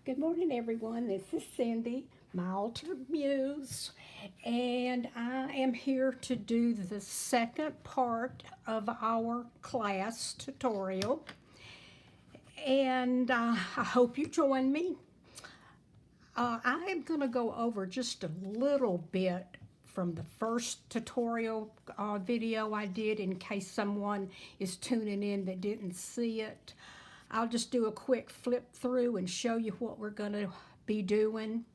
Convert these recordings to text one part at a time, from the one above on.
Good morning, everyone. This is Cindy, my altar muse, and I am here to do the second part of our class tutorial. And I hope you join me. I am going to go over just a little bit from the first tutorial video I did in case someone is tuning in that didn't see it. I'll just do a quick flip through and show you what we're going to be doing.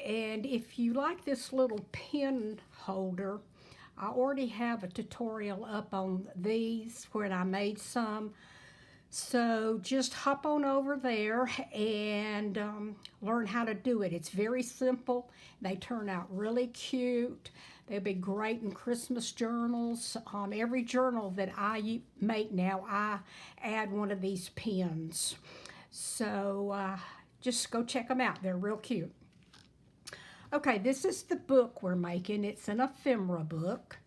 And if you like this little pen holder, I already have a tutorial up on these where I made some. So just hop on over there and learn how to do it. It's very simple. They turn out really cute. They'll be great in Christmas journals. Every journal that I make now, I add one of these pens. So just go check them out. They're real cute. Okay, this is the book we're making. It's an ephemera book.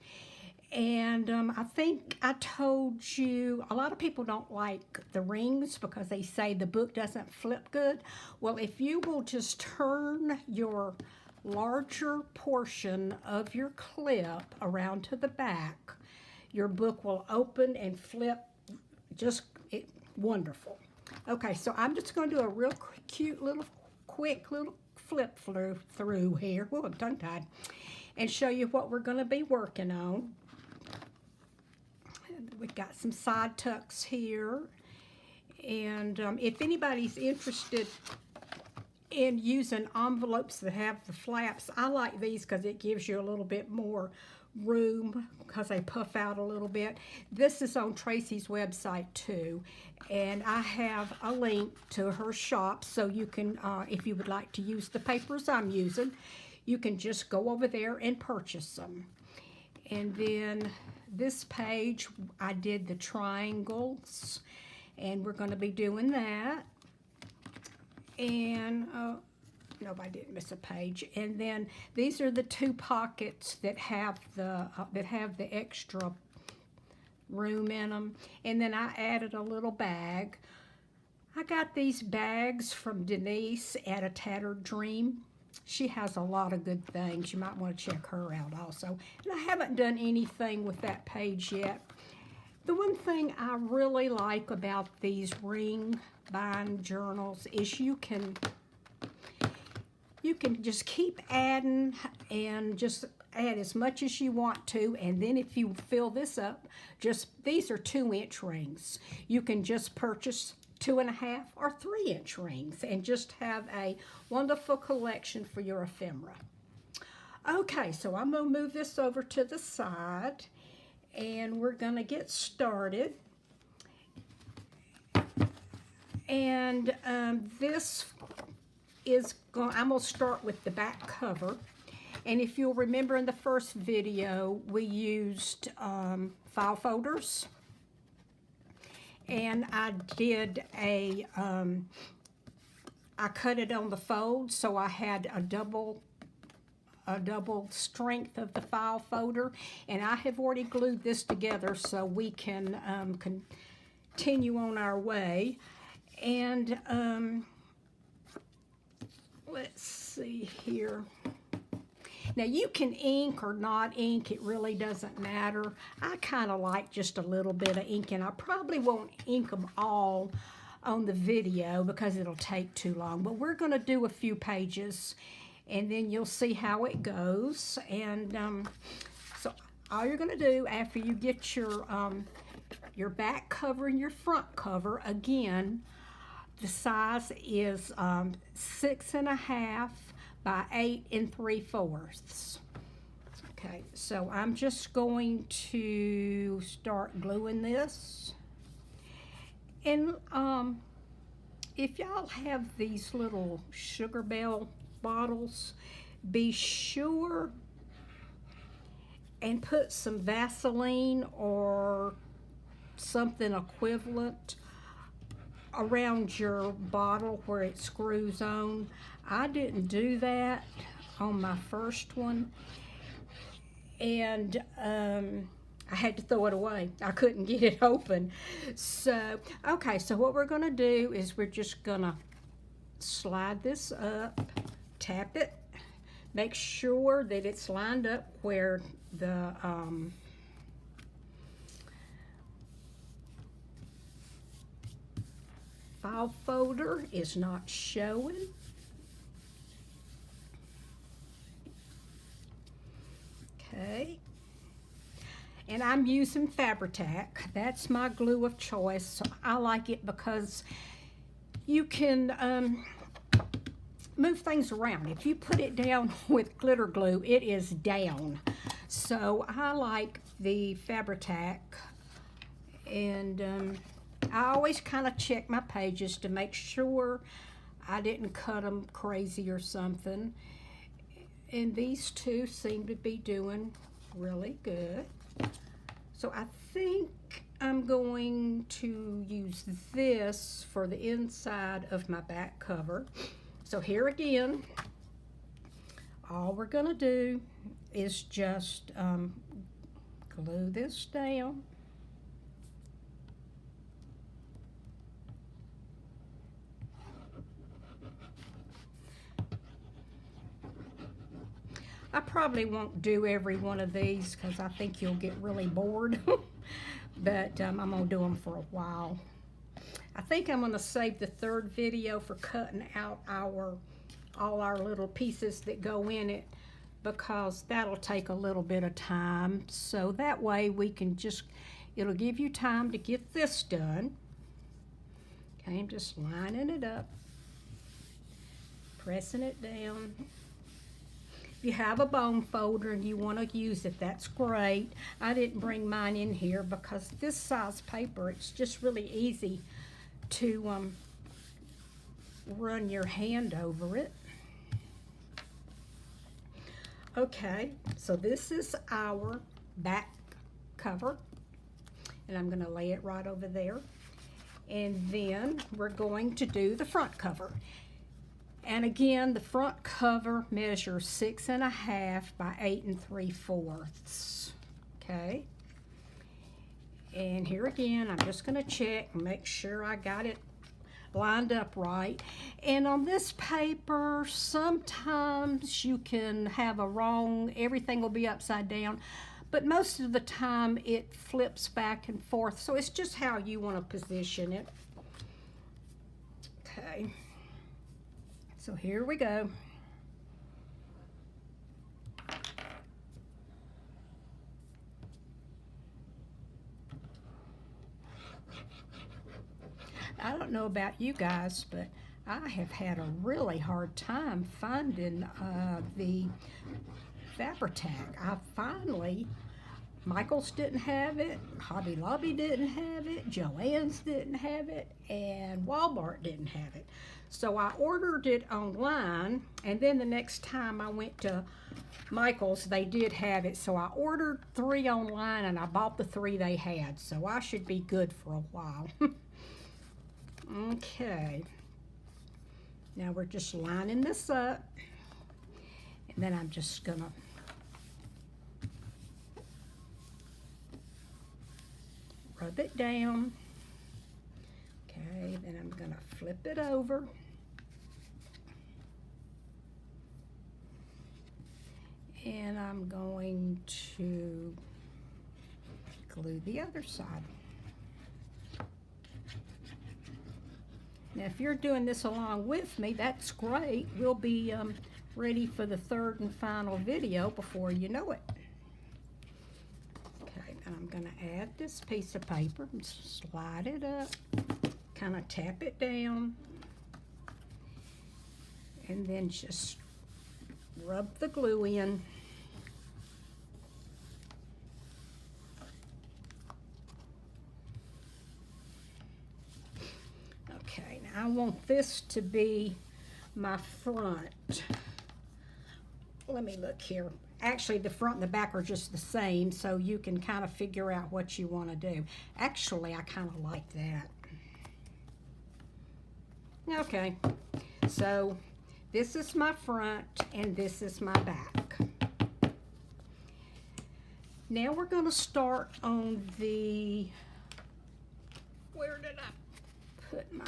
And I think I told you, a lot of people don't like the rings because they say the book doesn't flip good. Well, if you will just turn your larger portion of your clip around to the back, your book will open and flip just wonderful. Okay, so I'm just going to do a real cute little, quick little flip through here. Whoa, I'm tongue-tied. And show you what we're going to be working on. We've got some side tucks here, and if anybody's interested in using envelopes that have the flaps, I like these because it gives you a little bit more room because they puff out a little bit. This is on Tracy's website too, and I have a link to her shop, so you can, if you would like to use the papers I'm using, you can just go over there and purchase them. And then this page, I did the triangles, and we're going to be doing that. And, no, I didn't miss a page. And then these are the two pockets that have the extra room in them. And then I added a little bag. I got these bags from Denise at A Tattered Dream. She has a lot of good things. You might want to check her out also. And I haven't done anything with that page yet. The one thing I really like about these ring bind journals is you can just keep adding and just add as much as you want to. And then if you fill this up, these are 2-inch rings. You can just purchase 2.5 or 3-inch rings and just have a wonderful collection for your ephemera. Okay, so I'm going to move this over to the side and we're going to get started. And this is I'm going to start with the back cover. And if you'll remember in the first video, we used file folders. And I did I cut it on the fold, so I had a double strength of the file folder, and I have already glued this together so we can continue on our way. And let's see here. Now you can ink or not ink, it really doesn't matter. I kind of like just a little bit of ink, and I probably won't ink them all on the video because it'll take too long. But we're going to do a few pages and then you'll see how it goes. And so all you're going to do after you get your back cover and your front cover, again, the size is 6.5 by 8 3/4. Okay, so I'm just going to start gluing this. And if y'all have these little Sugar Bell bottles, be sure and put some Vaseline or something equivalent around your bottle where it screws on. I didn't do that on my first one, and I had to throw it away. I couldn't get it open. So, okay, so what we're gonna do is we're just gonna slide this up, tap it, make sure that it's lined up where the file folder is not showing. Okay. And I'm using Fabri-Tac. That's my glue of choice. So I like it because you can move things around. If you put it down with glitter glue, it is down. So I like the Fabri-Tac. And I always kind of check my pages to make sure I didn't cut them crazy or something. And these two seem to be doing really good. So I think I'm going to use this for the inside of my back cover. So here again, all we're going to do is just glue this down. I probably won't do every one of these because I think you'll get really bored, but I'm going to do them for a while. I think I'm going to save the third video for cutting out all our little pieces that go in it, because that'll take a little bit of time. So that way we can just, it'll give you time to get this done. Okay, I'm just lining it up, pressing it down. If you have a bone folder and you want to use it, that's great. I didn't bring mine in here because this size paper, it's just really easy to run your hand over it. Okay, so this is our back cover, and I'm going to lay it right over there. And then we're going to do the front cover. And again, the front cover measures 6.5 by 8 3/4. Okay. And here again, I'm just going to check and make sure I got it lined up right. And on this paper, sometimes you can have a wrong, everything will be upside down, but most of the time it flips back and forth. So it's just how you want to position it. Okay. So here we go. I don't know about you guys, but I have had a really hard time finding the Fabri-Tac. Michael's didn't have it, Hobby Lobby didn't have it, Joann's didn't have it, and Walmart didn't have it. So I ordered it online, and then the next time I went to Michael's, they did have it. So I ordered 3 online, and I bought the 3 they had. So I should be good for a while. Okay. Now we're just lining this up, and then I'm just gonna rub it down. Okay, then I'm gonna flip it over. And I'm going to glue the other side. Now, if you're doing this along with me, that's great. We'll be ready for the third and final video before you know it. Okay, and I'm going to add this piece of paper and slide it up, kind of tap it down, and then just rub the glue in. Okay, now I want this to be my front. Let me look here. Actually, the front and the back are just the same, so you can kind of figure out what you want to do. Actually, I kind of like that. Okay, so this is my front and this is my back. Now we're going to start on the, where did I put my,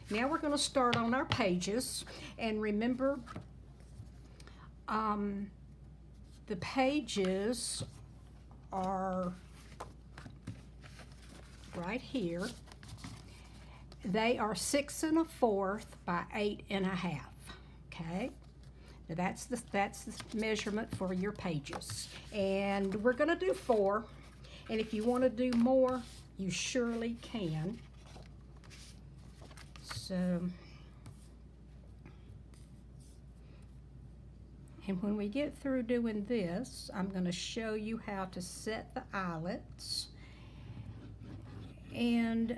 now we're going to start on our pages. And remember, the pages are right here. They are 6 1/4 by 8 1/2. Okay, now that's the measurement for your pages, and we're going to do 4. And if you want to do more, you surely can. So, and when we get through doing this, I'm going to show you how to set the eyelets. And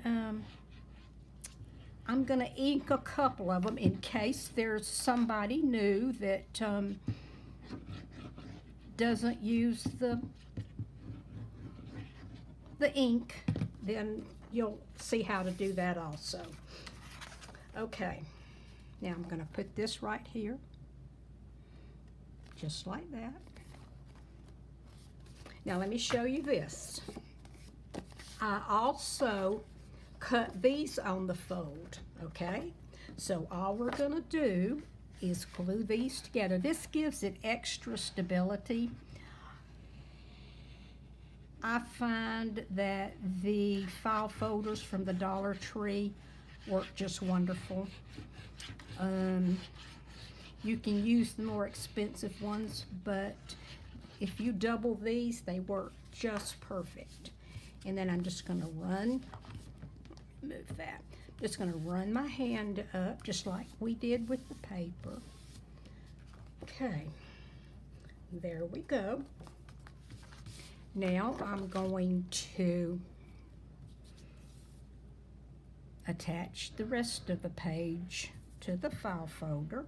I'm going to ink a couple of them in case there's somebody new that doesn't use the ink. Then you'll see how to do that also. Okay, now I'm going to put this right here, just like that. Now let me show you this. I also cut these on the fold, okay? So all we're going to do is glue these together. This gives it extra stability. I find that the file folders from the Dollar Tree work just wonderful. You can use the more expensive ones, but if you double these, they work just perfect. And then I'm just going to move that. Just going to run my hand up just like we did with the paper. Okay, there we go. Now I'm going to attach the rest of the page to the file folder.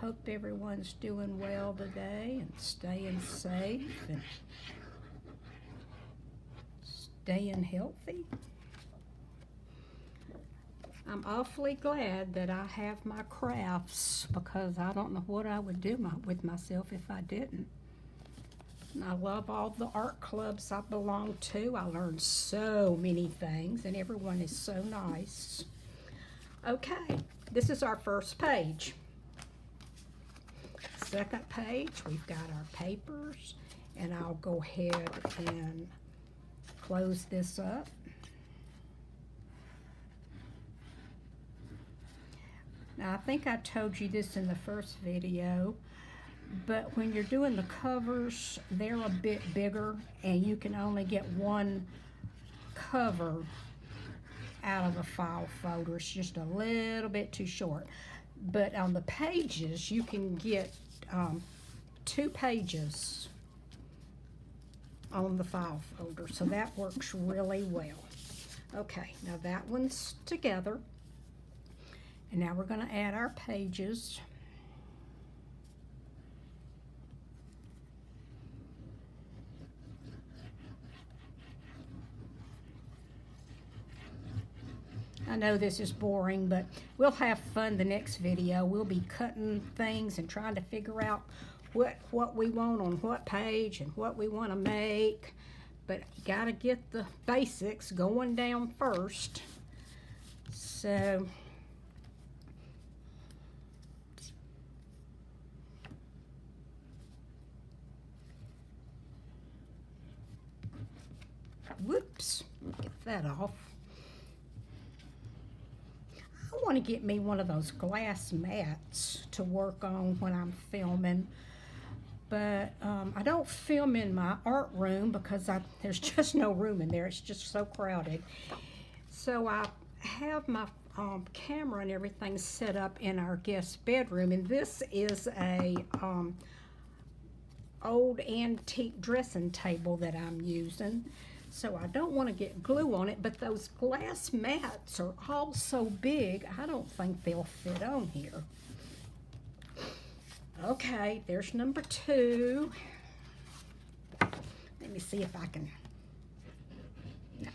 Hope everyone's doing well today and staying safe and staying healthy. I'm awfully glad that I have my crafts, because I don't know what I would do with myself if I didn't. And I love all the art clubs I belong to. I learned so many things, and everyone is so nice. Okay, this is our first page. Second page, we've got our papers, and I'll go ahead and close this up. Now, I think I told you this in the first video, but when you're doing the covers, they're a bit bigger, and you can only get one cover out of a file folder. It's just a little bit too short. But on the pages, you can get 2 pages on the file folder, so that works really well. Okay, now that one's together. And now we're going to add our pages. I know this is boring, but we'll have fun the next video. We'll be cutting things and trying to figure out what we want on what page and what we want to make. But you got to get the basics going down first. So whoops, get that off. I want to get me one of those glass mats to work on when I'm filming, but I don't film in my art room because there's just no room in there. It's just so crowded. So I have my camera and everything set up in our guest bedroom, and this is a old antique dressing table that I'm using. So I don't want to get glue on it, but those glass mats are all so big, I don't think they'll fit on here. Okay, there's number 2. Let me see if I can.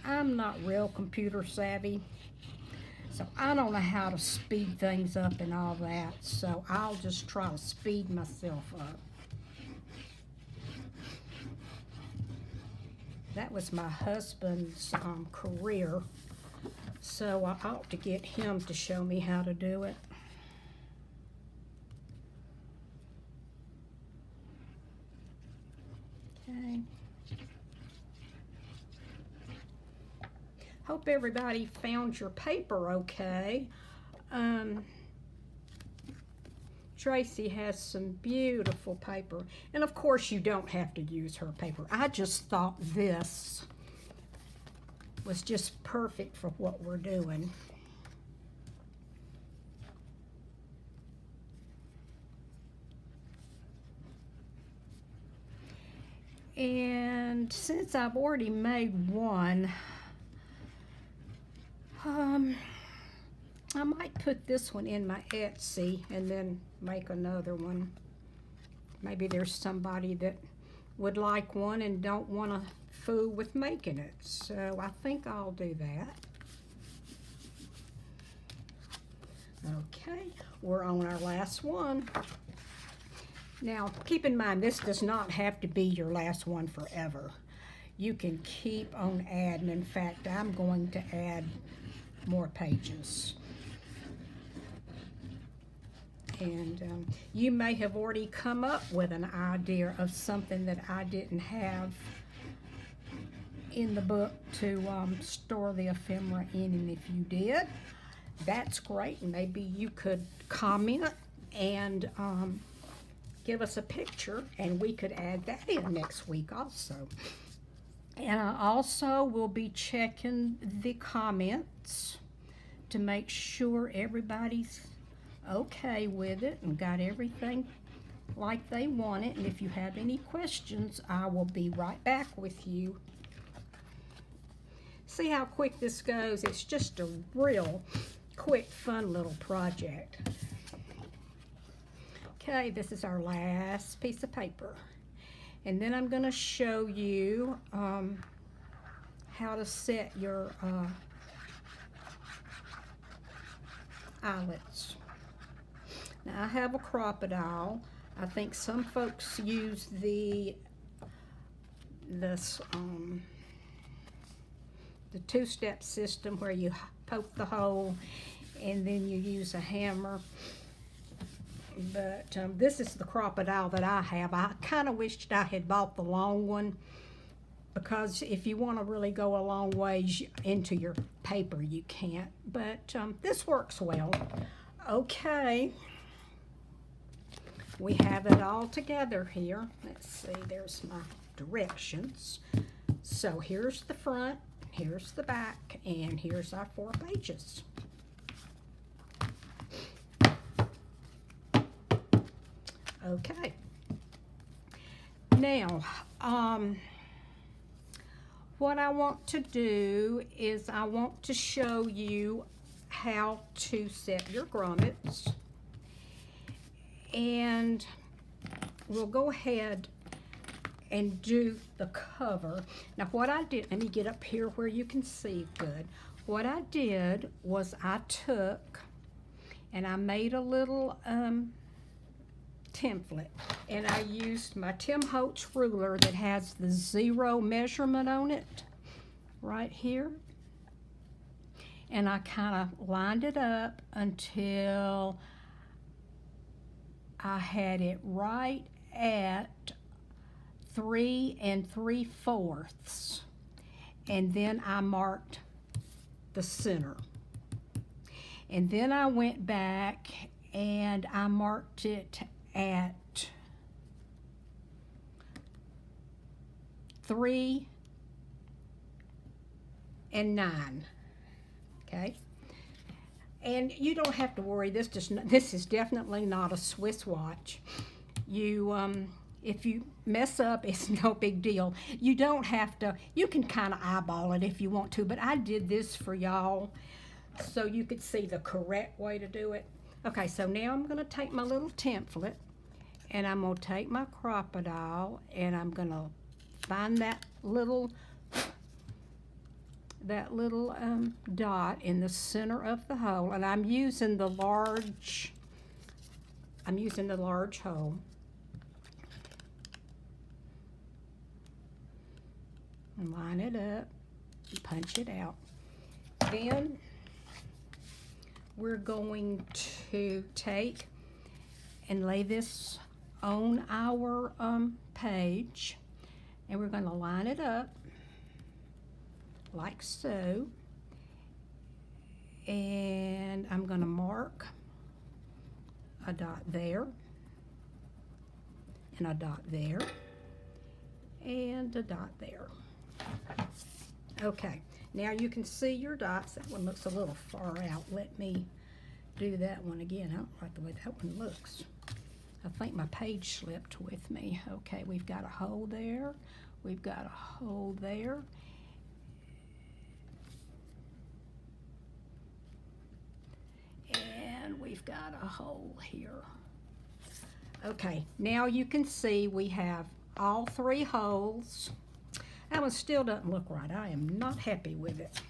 I'm not real computer savvy, so I don't know how to speed things up and all that, so I'll just try to speed myself up. That was my husband's career, so I ought to get him to show me how to do it. Okay. Hope everybody found your paper okay. Tracy has some beautiful paper. And of course you don't have to use her paper. I just thought this was just perfect for what we're doing. And since I've already made one, I might put this one in my Etsy and then make another one. Maybe there's somebody that would like one and don't want to fool with making it. So I think I'll do that. Okay, we're on our last one. Now, keep in mind, this does not have to be your last one forever. You can keep on adding. In fact, I'm going to add more pages. And you may have already come up with an idea of something that I didn't have in the book to store the ephemera in, and if you did, that's great. And maybe you could comment and give us a picture, and we could add that in next week also. And I also will be checking the comments to make sure everybody's okay with it and got everything like they want it. And if you have any questions, I will be right back with you. See how quick this goes? It's just a real quick, fun little project. Okay, this is our last piece of paper. And then I'm going to show you how to set your eyelets. Now I have a crocodile. I think some folks use the two-step system where you poke the hole and then you use a hammer. But this is the crocodile that I have. I kind of wished I had bought the long one, because if you want to really go a long ways into your paper, you can't. But this works well. Okay, we have it all together here. Let's see, there's my directions. So here's the front, here's the back, and here's our 4 pages. Okay. Now, what I want to do is I want to show you how to set your grommets. And we'll go ahead and do the cover. Now what I did, let me get up here where you can see good. What I did was I took and I made a little template, and I used my Tim Holtz ruler that has the 0 measurement on it right here, and I kind of lined it up until I had it right at 3 3/4, and then I marked the center, and then I went back and I marked it at 3 9. Okay, and you don't have to worry. This is definitely not a Swiss watch. You if you mess up, it's no big deal. You don't have to. You can kind of eyeball it if you want to, but I did this for y'all so you could see the correct way to do it. Okay, so now I'm going to take my little template, and I'm going to take my crocodile, and I'm going to find that little dot in the center of the hole, and I'm using the large hole. and line it up and punch it out. Then we're going to take and lay this on our page, and we're going to line it up like so, and I'm going to mark a dot there and a dot there and a dot there. Okay, now you can see your dots. That one looks a little far out. Let me do that one again. I don't like the way that one looks. I think my page slipped with me. Okay, we've got a hole there. We've got a hole there. And we've got a hole here. Okay, now you can see we have all 3 holes. That one still doesn't look right. I am not happy with it.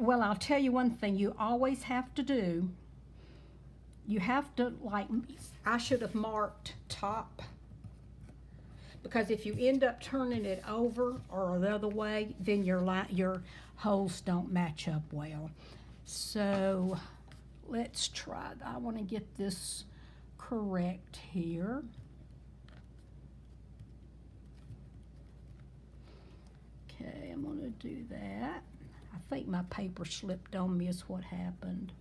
Well, I'll tell you one thing you always have to do. You have to, like, I should have marked top, because if you end up turning it over or the other way, then your holes don't match up well. So let's try. I want to get this correct here. Okay, I'm going to do that. I think my paper slipped on me is what happened.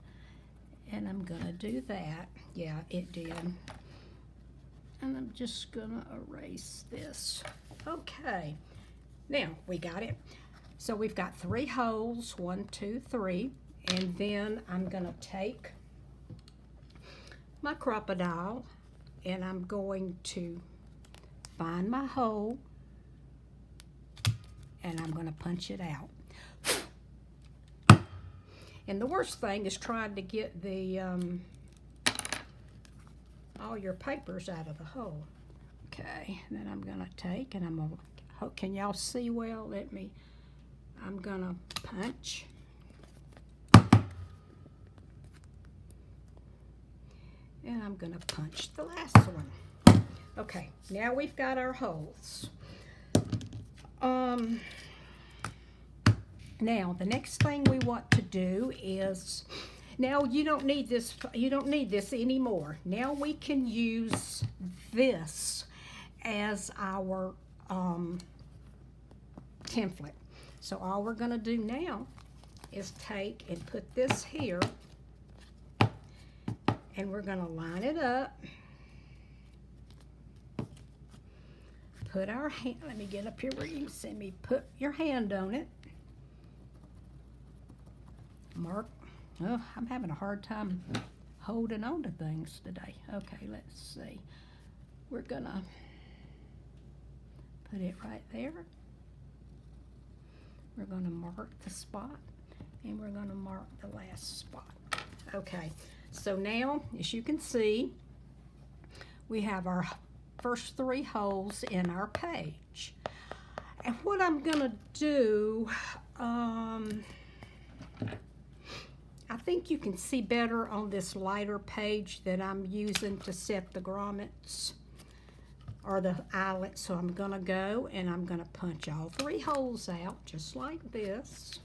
And I'm going to do that. Yeah, it did. And I'm just going to erase this. Okay, now we got it. So we've got 3 holes, 1, 2, 3. And then I'm going to take my crocodile and I'm going to find my hole and I'm going to punch it out. And the worst thing is trying to get the all your papers out of the hole. Okay, then I'm going to take and I'm going to, can y'all see well? I'm going to punch. And I'm going to punch the last one. Okay, now we've got our holes. Now the next thing we want to do is, now you don't need this anymore. Now we can use this as our template. So all we're going to do now is take and put this here, and we're going to line it up. Put our hand, let me get up here where you can see me. Put your hand on it. Mark. Oh, I'm having a hard time holding on to things today. Okay, let's see. We're gonna put it right there. We're gonna mark the spot, and we're gonna mark the last spot. Okay, so now, as you can see, we have our first 3 holes in our page. And what I'm gonna do, I think you can see better on this lighter page that I'm using to set the grommets or the eyelets. So I'm gonna go and I'm gonna punch all 3 holes out just like this.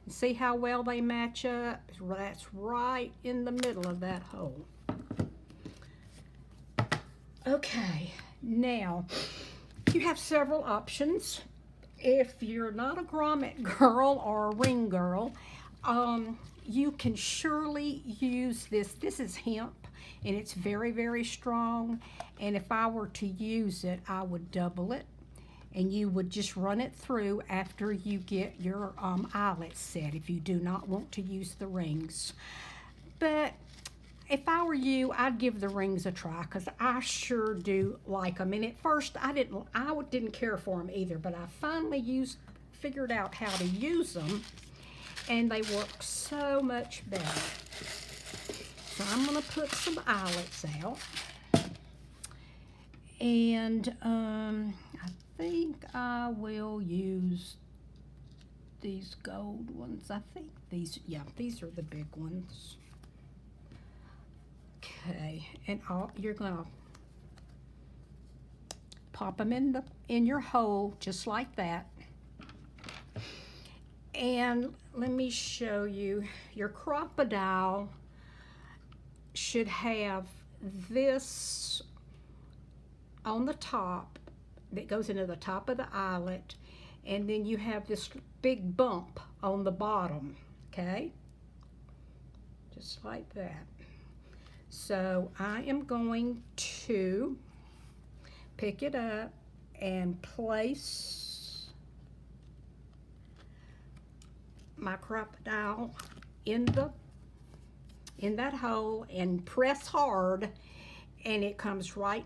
And see how well they match up? That's right in the middle of that hole. Okay, now you have several options. If you're not a grommet girl or a ring girl, you can surely use this. This is hemp, and it's very, very strong. And if I were to use it, I would double it, and you would just run it through after you get your eyelets set if you do not want to use the rings. But if I were you, I'd give the rings a try, because I sure do like them. And at first, I didn't care for them either, but I finally figured out how to use them, and they work so much better. So I'm going to put some eyelets out. And I think I will use these gold ones. I think these are the big ones. Okay, and you're gonna pop them in your hole just like that. And let me show you, your crocodile should have this on the top that goes into the top of the eyelet, and then you have this big bump on the bottom, okay? Just like that. So I am going to pick it up and place my crocodile in that hole and press hard, and it comes right,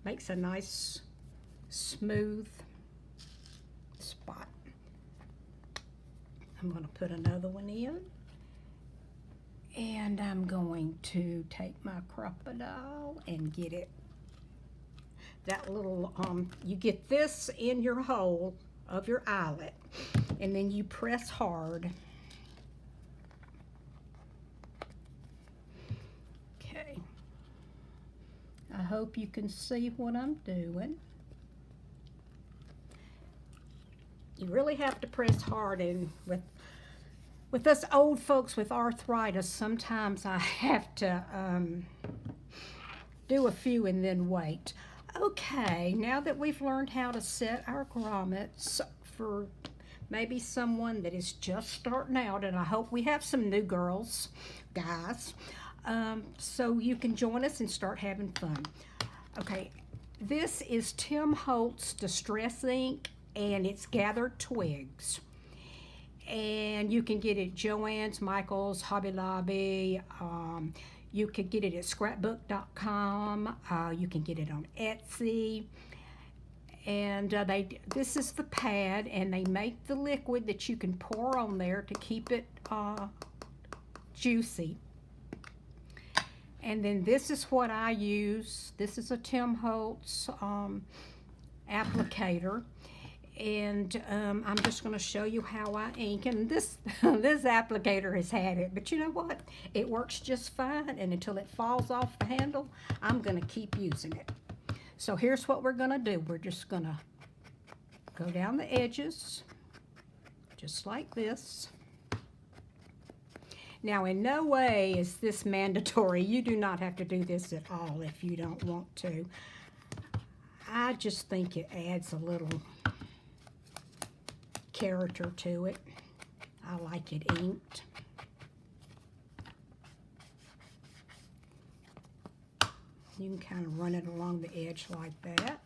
makes a nice smooth spot. I'm going to put another one in, and I'm going to take my crocodile and get it, that little, you get this in your hole of your eyelet, and then you press hard. Okay. I hope you can see what I'm doing. You really have to press hard, and with us old folks with arthritis, sometimes I have to do a few and then wait. Okay, now that we've learned how to set our grommets for maybe someone that is just starting out, and I hope we have some new girls, guys, so you can join us and start having fun. Okay, this is Tim Holtz Distress Ink, and it's Gathered Twigs. And you can get it at Joann's, Michael's, Hobby Lobby. You can get it at scrapbook.com. You can get it on Etsy. And this is the pad, and they make the liquid that you can pour on there to keep it juicy. And then this is what I use. This is a Tim Holtz applicator. And I'm just going to show you how I ink. And this applicator has had it, but you know what? It works just fine, and until it falls off the handle, I'm going to keep using it. So here's what we're going to do. We're just going to go down the edges, just like this. Now, in no way is this mandatory. You do not have to do this at all if you don't want to. I just think it adds a little character to it. I like it inked. You can kind of run it along the edge like that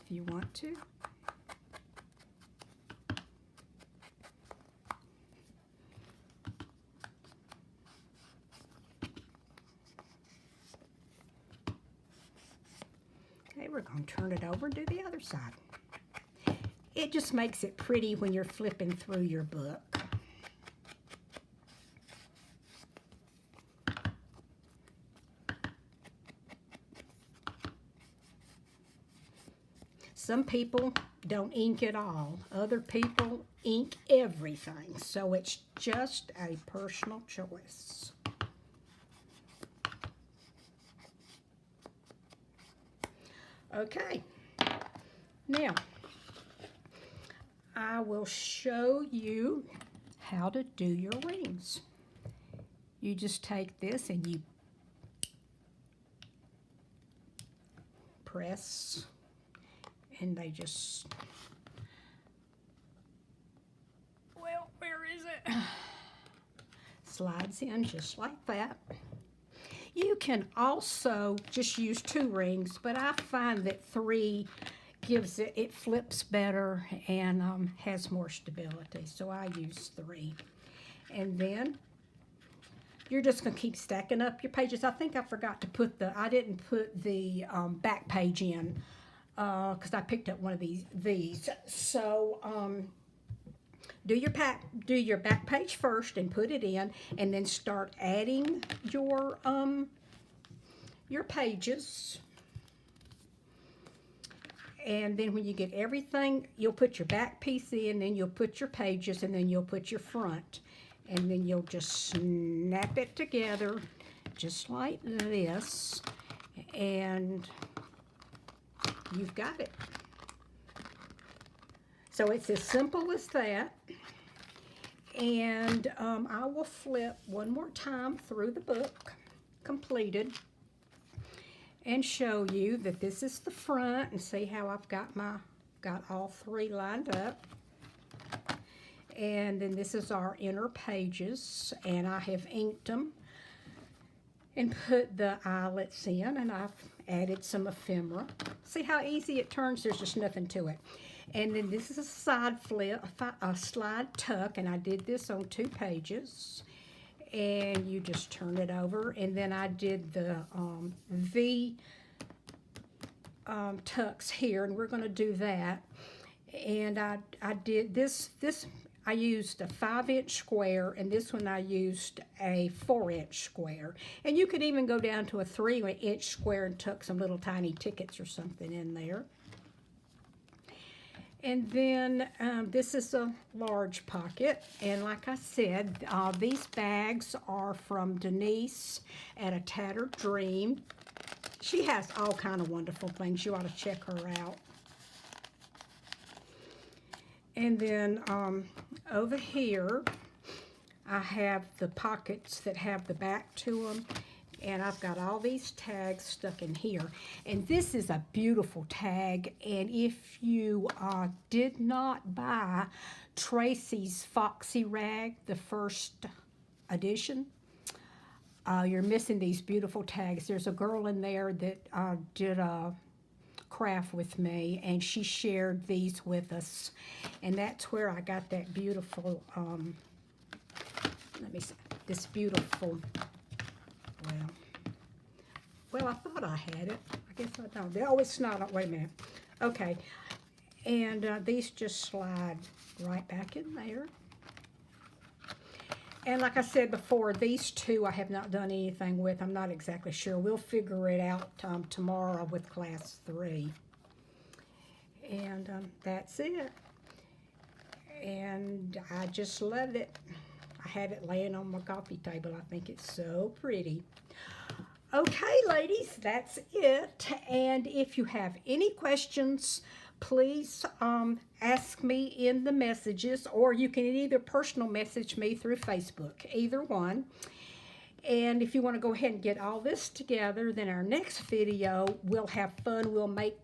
if you want to. Okay, we're going to turn it over and do the other side. It just makes it pretty when you're flipping through your book. Some people don't ink at all. Other people ink everything. So it's just a personal choice. Okay. Now, I will show you how to do your rings. You just take this and you press, and they just, well, where is it? Slides in just like that. You can also just use 2 rings, but I find that 3 gives it flips better and has more stability, so I use 3. And then you're just going to keep stacking up your pages. I think I forgot to put I didn't put the back page in because I picked up one of these. So do your back page first and put it in, and then start adding your pages. And then when you get everything, you'll put your back piece in, then you'll put your pages, and then you'll put your front. And then you'll just snap it together just like this. And you've got it. So it's as simple as that. And I will flip one more time through the book, completed, and show you that this is the front, and see how I've got all three lined up. And then this is our inner pages, and I have inked them and put the eyelets in, and I've added some ephemera. See how easy it turns? There's just nothing to it. And then this is a side flip, a slide tuck, and I did this on 2 pages. And you just turn it over, and then I did the V tucks here, and we're going to do that. And I did this. I used a 5-inch square, and this one I used a 4-inch square. And you could even go down to a 3-inch square and tuck some little tiny tickets or something in there. And then this is a large pocket, and like I said, these bags are from Denise at A Tattered Dream. She has all kind of wonderful things. You ought to check her out. And then over here, I have the pockets that have the back to them. And I've got all these tags stuck in here. And this is a beautiful tag. And if you did not buy Tracy's Foxy Rag, the first edition, you're missing these beautiful tags. There's a girl in there that did a craft with me, and she shared these with us. And that's where I got that beautiful, let me see, this beautiful... Well, I thought I had it. I guess I don't. Oh, it's not. Wait a minute. Okay. And these just slide right back in there. And like I said before, these two I have not done anything with. I'm not exactly sure. We'll figure it out tomorrow with class 3. And that's it. And I just love it. I have it laying on my coffee table. I think it's so pretty. Okay, ladies, that's it. And if you have any questions, please ask me in the messages, or you can either personal message me through Facebook, either one. And if you want to go ahead and get all this together, then our next video, we'll have fun. We'll make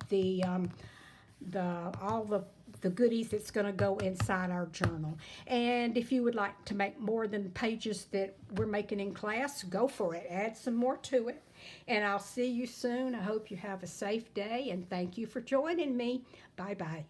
all the goodies that's going to go inside our journal. And if you would like to make more than the pages that we're making in class, go for it. Add some more to it. And I'll see you soon. I hope you have a safe day, and thank you for joining me. Bye-bye.